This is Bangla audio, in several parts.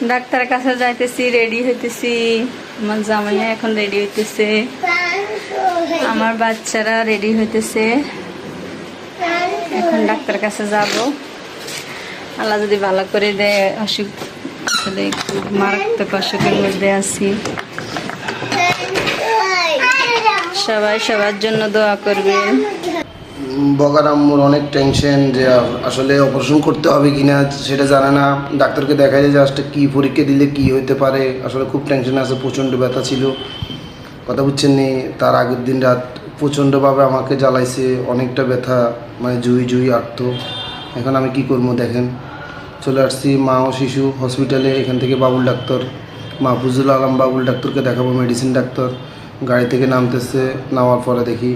ডাক্তারের কাছে যাইতেছি, রেডি হইতেছি। আমার জামাইয়া এখন রেডি হইতেছে, আমার বাচ্চারা রেডি হইতেছে। এখন ডাক্তারের কাছে যাব। আল্লাহ যদি ভালো করে দেয়। অসুখ আসলে একটু মারাত্মক অসুখের মধ্যে আছি। সবাই সবার জন্য দোয়া করবেন। বগার আম্মুর অনেক টেনশন যে আসলে অপারেশন করতে হবে কিনা সেটা জানে না। ডাক্তারকে দেখাইলে যে আসলে কী পরীক্ষা দিলে কি হইতে পারে, আসলে খুব টেনশন আছে। প্রচণ্ড ব্যথা ছিল, কথা বুঝছেন নি। তার আগের দিন রাত প্রচণ্ডভাবে আমাকে জ্বালাইছে, অনেকটা ব্যথা, মানে জুই আটত। এখন আমি কি করবো দেখেন, চলে আসছি মা ও শিশু হসপিটালে। এখান থেকে বাবুল ডাক্তার, মাহফুজুল আলম বাবুল ডাক্তারকে দেখাবো, মেডিসিন ডাক্তার। গাড়ি থেকে নামতেছে, নামার পরে দেখি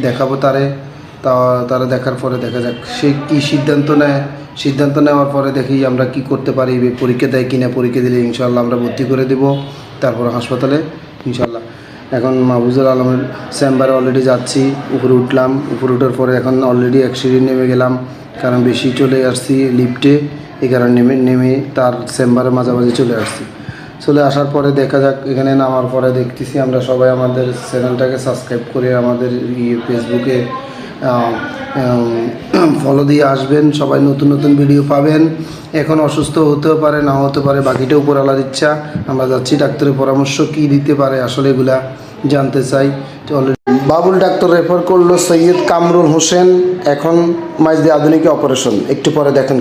দেখাবো তারা দেখার পরে দেখা যাক সে কী সিদ্ধান্ত নেওয়ার পরে দেখি আমরা কি করতে পারি। পরীক্ষা দেয় কিনা, পরীক্ষা দিলে ইনশাল্লাহ আমরা ভর্তি করে দেব তারপর হাসপাতালে ইনশাল্লাহ। এখন মাহফুজুল আলমের চেম্বারে অলরেডি যাচ্ছি, উপরে উঠলাম। উপরে ওঠার পরে এখন অলরেডি এক সিঁড়ি নেমে গেলাম, কারণ বেশি চলে আসছি লিফটে, এই কারণে নেমে তার চেম্বারে মাঝামাঝি চলে আসছি। চলে আসার পরে দেখা যাক, এখানে নামার পরে দেখতেছি আমরা সবাই আমাদের চ্যানেলটাকে সাবস্ক্রাইব করে আমাদের ফেসবুকে ফলো দিয়ে আসবেন। সবাই নতুন নতুন ভিডিও পাবেন। এখন অসুস্থ হতেও পারে, না হতে পারে, বাকিটা উপরওয়ালার ইচ্ছা। আমরা যাচ্ছি, ডাক্তারের পরামর্শ কি দিতে পারে আসলে এগুলা জানতে চাই। বাবুল ডাক্তার রেফার করলো সৈয়দ কামরুল হোসেন। এখন মাইজদি আধুনিক অপারেশন, একটু পরে দেখেন।